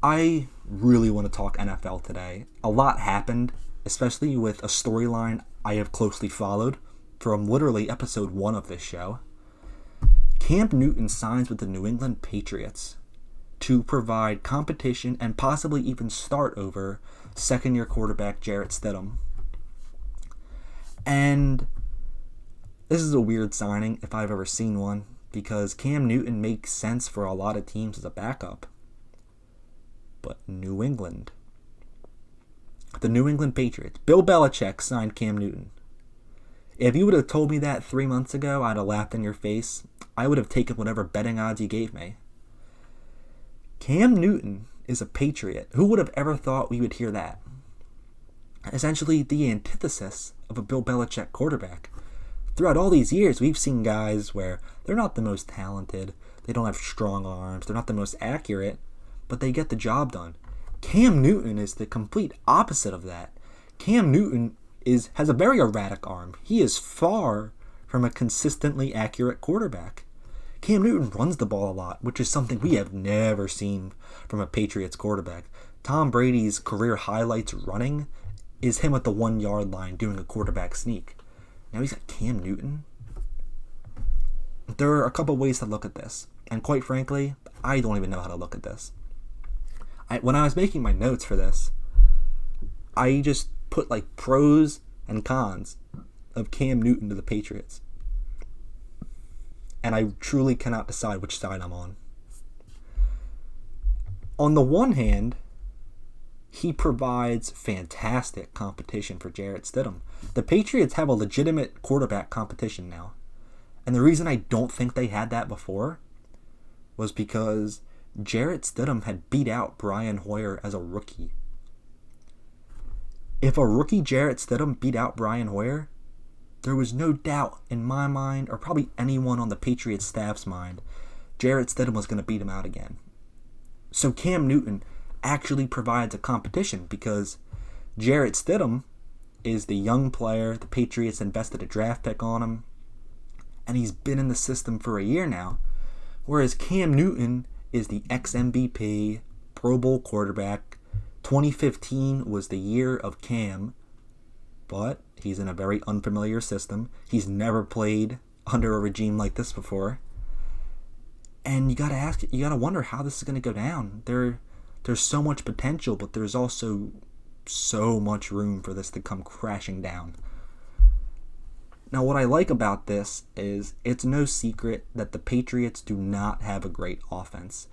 I really want to talk NFL today. A lot happened, especially with a storyline I have closely followed from literally episode 1 of this show. Cam Newton signs with the New England Patriots to provide competition and possibly even start over second-year quarterback Jarrett Stidham. And this is a weird signing if I've ever seen one, because Cam Newton makes sense for a lot of teams as a backup. But New England, the New England Patriots, Bill Belichick signed Cam Newton. If you would have told me that 3 months ago, I'd have laughed in your face. I would have taken whatever betting odds you gave me. Cam Newton is a Patriot. Who would have ever thought we would hear that? Essentially the antithesis of a Bill Belichick quarterback. Throughout all these years, we've seen guys where they're not the most talented, they don't have strong arms, they're not the most accurate, but they get the job done. Cam Newton is the complete opposite of that. Cam Newton has a very erratic arm. He is far from a consistently accurate quarterback. Cam Newton runs the ball a lot, which is something we have never seen from a Patriots quarterback. Tom Brady's career highlights running is him at the 1 yard line doing a quarterback sneak. Now he's got Cam Newton. There are a couple ways to look at this. And quite frankly, I don't even know how to look at this. When I was making my notes for this, I just put like pros and cons of Cam Newton to the Patriots. And I truly cannot decide which side I'm on. On the one hand, he provides fantastic competition for Jarrett Stidham. The Patriots have a legitimate quarterback competition now. And the reason I don't think they had that before was because Jarrett Stidham had beat out Brian Hoyer as a rookie. If a rookie Jarrett Stidham beat out Brian Hoyer, there was no doubt in my mind, or probably anyone on the Patriots staff's mind, Jarrett Stidham was going to beat him out again. So Cam Newton actually provides a competition because Jarrett Stidham is the young player. The Patriots invested a draft pick on him, and he's been in the system for a year now, whereas Cam Newton is the ex-MVP, Pro Bowl quarterback. 2015 was the year of Cam, but he's in a very unfamiliar system. He's never played under a regime like this before. And you gotta wonder how this is gonna go down. There's so much potential, but there's also so much room for this to come crashing down. Now, what I like about this is it's no secret that the Patriots do not have a great offense.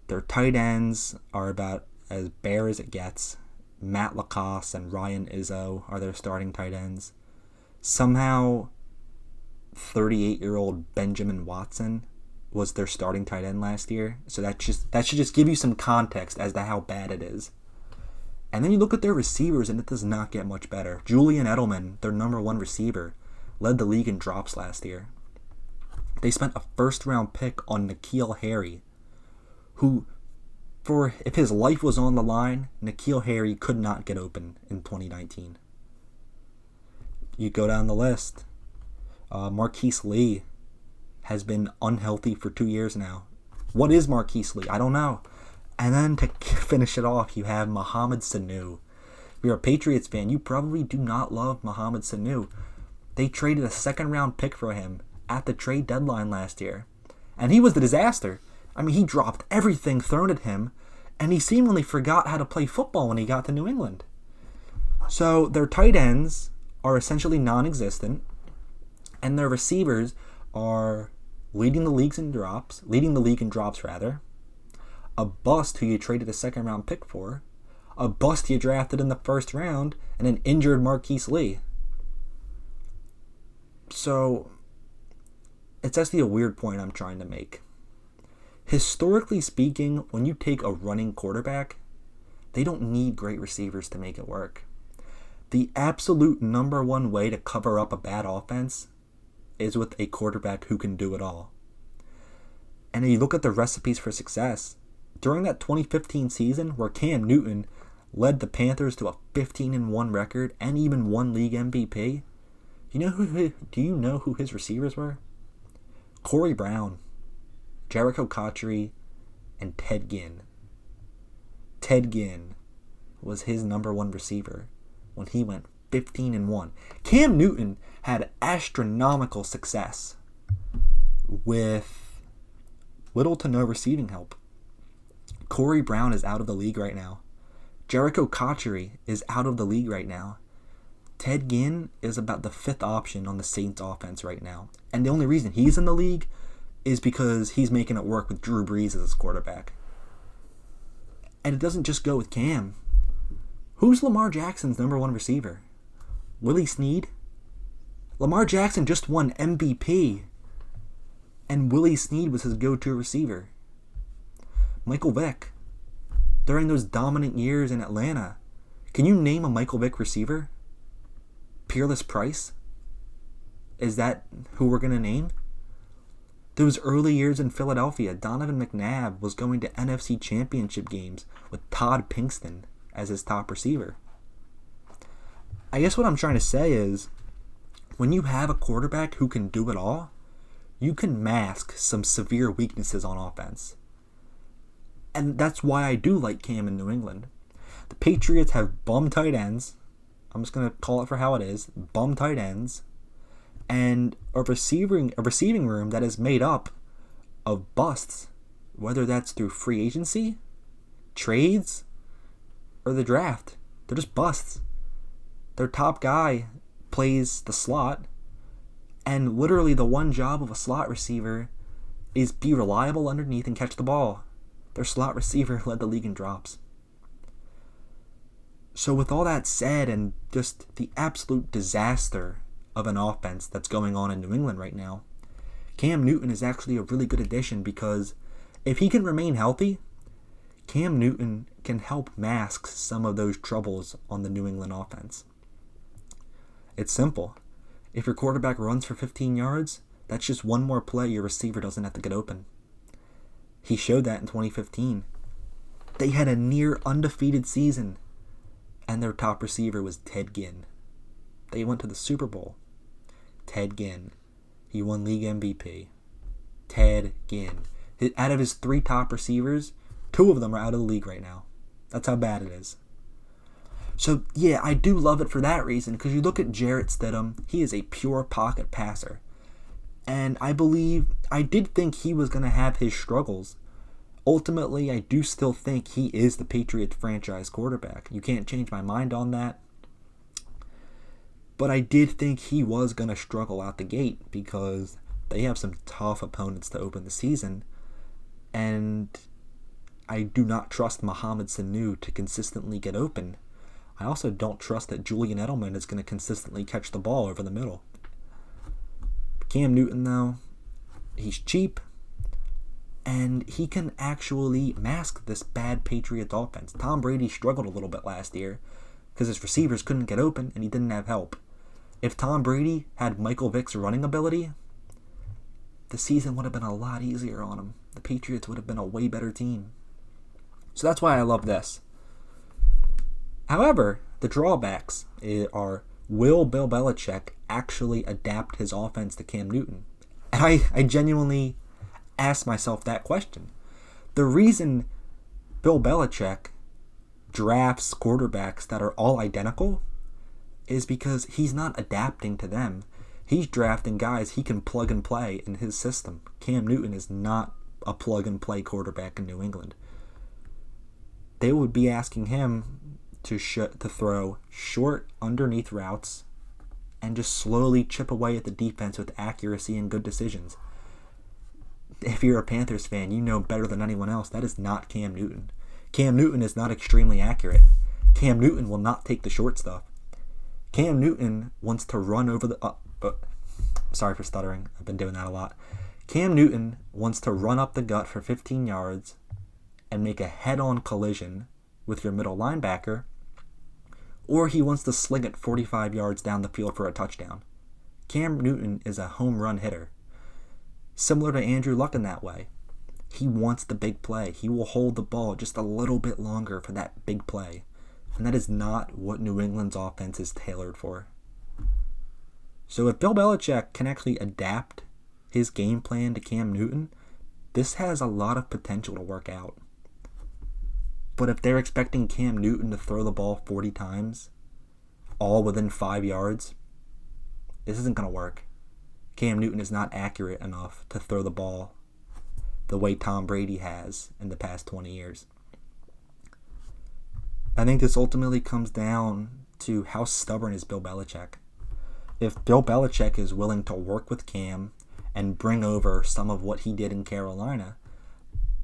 Their tight ends are about as bare as it gets. Matt Lacoste and Ryan Izzo are their starting tight ends. Somehow, 38-year-old Benjamin Watson was their starting tight end last year. So that should just give you some context as to how bad it is. And then you look at their receivers, and it does not get much better. Julian Edelman, their number 1 receiver, led the league in drops last year. They spent a first-round pick on N'Keal Harry, who, if his life was on the line, N'Keal Harry could not get open in 2019. You go down the list. Marquise Lee has been unhealthy for 2 years now. What is Marquise Lee? I don't know. And then to finish it off, you have Mohamed Sanu. If you're a Patriots fan, you probably do not love Mohamed Sanu. They traded a second-round pick for him at the trade deadline last year. And he was the disaster. I mean, he dropped everything thrown at him, and he seemingly forgot how to play football when he got to New England. So their tight ends are essentially non-existent, and their receivers are leading the league in drops, a bust who you traded a second-round pick for, a bust you drafted in the first round, and an injured Marquise Lee. So, it's actually a weird point I'm trying to make. Historically speaking, when you take a running quarterback, they don't need great receivers to make it work. The absolute number 1 way to cover up a bad offense is with a quarterback who can do it all. And if you look at the recipes for success, during that 2015 season where Cam Newton led the Panthers to a 15-1 record and even won league MVP, do you know who his receivers were? Corey Brown, Jericho Cotchery, and Ted Ginn. Ted Ginn was his number one receiver when he went 15-1. Cam Newton had astronomical success with little to no receiving help. Corey Brown is out of the league right now. Jericho Cotchery is out of the league right now. Ted Ginn is about the fifth option on the Saints offense right now. And the only reason he's in the league is because he's making it work with Drew Brees as his quarterback. And it doesn't just go with Cam. Who's Lamar Jackson's number one receiver? Willie Snead? Lamar Jackson just won MVP. And Willie Snead was his go-to receiver. Michael Vick. During those dominant years in Atlanta, can you name a Michael Vick receiver? Peerless Price? Is that who we're going to name? Those early years in Philadelphia, Donovan McNabb was going to NFC Championship games with Todd Pinkston as his top receiver. I guess what I'm trying to say is, when you have a quarterback who can do it all, you can mask some severe weaknesses on offense. And that's why I do like Cam in New England. The Patriots have bum tight ends. I'm just going to call it for how it is. Bum tight ends. And a receiving room that is made up of busts. Whether that's through free agency, trades, or the draft. They're just busts. Their top guy plays the slot. And literally the one job of a slot receiver is be reliable underneath and catch the ball. Their slot receiver led the league in drops. So with all that said, and just the absolute disaster of an offense that's going on in New England right now, Cam Newton is actually a really good addition, because if he can remain healthy, Cam Newton can help mask some of those troubles on the New England offense. It's simple. If your quarterback runs for 15 yards, that's just one more play your receiver doesn't have to get open. He showed that in 2015. They had a near undefeated season, and their top receiver was Ted Ginn. They went to the Super Bowl. Ted Ginn. He won league MVP. Ted Ginn. Out of his 3 top receivers, 2 of them are out of the league right now. That's how bad it is. So, yeah, I do love it for that reason, because you look at Jarrett Stidham, he is a pure pocket passer. And I did think he was going to have his struggles. Ultimately, I do still think he is the Patriots franchise quarterback. You can't change my mind on that. But I did think he was going to struggle out the gate, because they have some tough opponents to open the season. And I do not trust Mohamed Sanu to consistently get open. I also don't trust that Julian Edelman is going to consistently catch the ball over the middle. Cam Newton, though, he's cheap, and he can actually mask this bad Patriots offense. Tom Brady struggled a little bit last year because his receivers couldn't get open and he didn't have help. If Tom Brady had Michael Vick's running ability, the season would have been a lot easier on him. The Patriots would have been a way better team. So that's why I love this. However, the drawbacks are, will Bill Belichick actually adapt his offense to Cam Newton? And I genuinely ask myself that question. The reason Bill Belichick drafts quarterbacks that are all identical is because he's not adapting to them. He's drafting guys he can plug and play in his system. Cam Newton is not a plug and play quarterback in New England. They would be asking him to throw short underneath routes and just slowly chip away at the defense with accuracy and good decisions. If you're a Panthers fan, you know better than anyone else that is not Cam Newton. Cam Newton is not extremely accurate. Cam Newton will not take the short stuff. Cam Newton wants to run over the... sorry for stuttering. I've been doing that a lot. Cam Newton wants to run up the gut for 15 yards and make a head-on collision with your middle linebacker, or he wants to sling it 45 yards down the field for a touchdown. Cam Newton is a home run hitter. Similar to Andrew Luck in that way. He wants the big play. He will hold the ball just a little bit longer for that big play. And that is not what New England's offense is tailored for. So if Bill Belichick can actually adapt his game plan to Cam Newton, this has a lot of potential to work out. But if they're expecting Cam Newton to throw the ball 40 times, all within 5 yards, this isn't going to work. Cam Newton is not accurate enough to throw the ball the way Tom Brady has in the past 20 years. I think this ultimately comes down to how stubborn is Bill Belichick. If Bill Belichick is willing to work with Cam and bring over some of what he did in Carolina,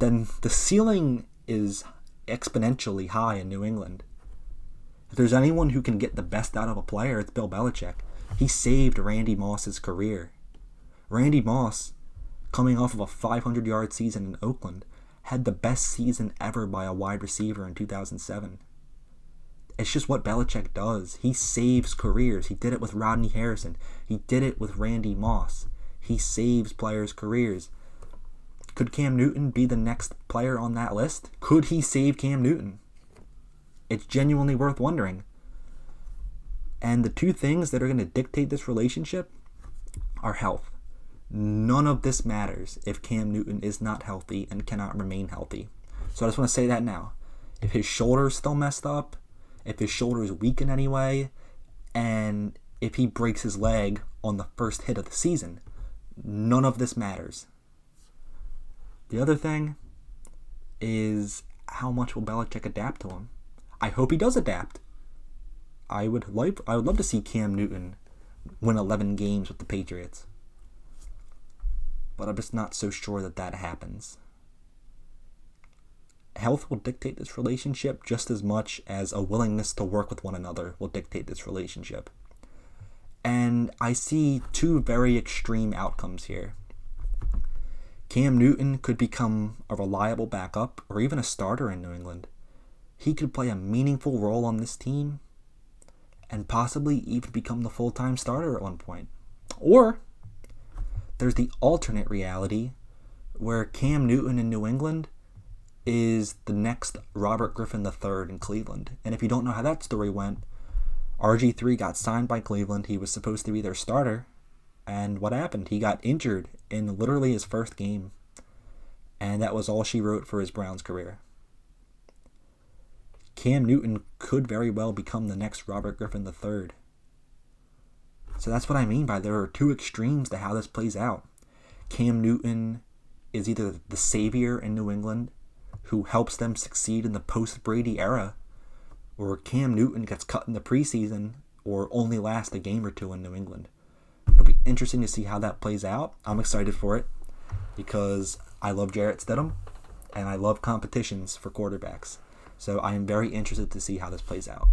then the ceiling is exponentially high in New England. If there's anyone who can get the best out of a player, it's Bill Belichick. He saved Randy Moss's career. Randy Moss, coming off of a 500-yard season in Oakland, had the best season ever by a wide receiver in 2007. It's just what Belichick does. He saves careers. He did it with Rodney Harrison. He did it with Randy Moss. He saves players' careers. Could Cam Newton be the next player on that list? Could he save Cam Newton? It's genuinely worth wondering. And the two things that are going to dictate this relationship are health. None of this matters if Cam Newton is not healthy and cannot remain healthy. So I just want to say that now. If his shoulder is still messed up, if his shoulder is weak in any way, and if he breaks his leg on the first hit of the season, none of this matters. The other thing is how much will Belichick adapt to him? I hope he does adapt. I would love to see Cam Newton win 11 games with the Patriots. But I'm just not so sure that happens. Health will dictate this relationship just as much as a willingness to work with one another will dictate this relationship. And I see two very extreme outcomes here. Cam Newton could become a reliable backup or even a starter in New England. He could play a meaningful role on this team and possibly even become the full-time starter at one point. Or there's the alternate reality where Cam Newton in New England is the next Robert Griffin III in Cleveland. And if you don't know how that story went, RG3 got signed by Cleveland. He was supposed to be their starter. And what happened? He got injured in literally his first game. And that was all she wrote for his Browns career. Cam Newton could very well become the next Robert Griffin III. So that's what I mean by there are two extremes to how this plays out. Cam Newton is either the savior in New England who helps them succeed in the post-Brady era, or Cam Newton gets cut in the preseason or only lasts a game or two in New England. It'll be interesting to see how that plays out. I'm excited for it because I love Jarrett Stidham and I love competitions for quarterbacks. So I am very interested to see how this plays out.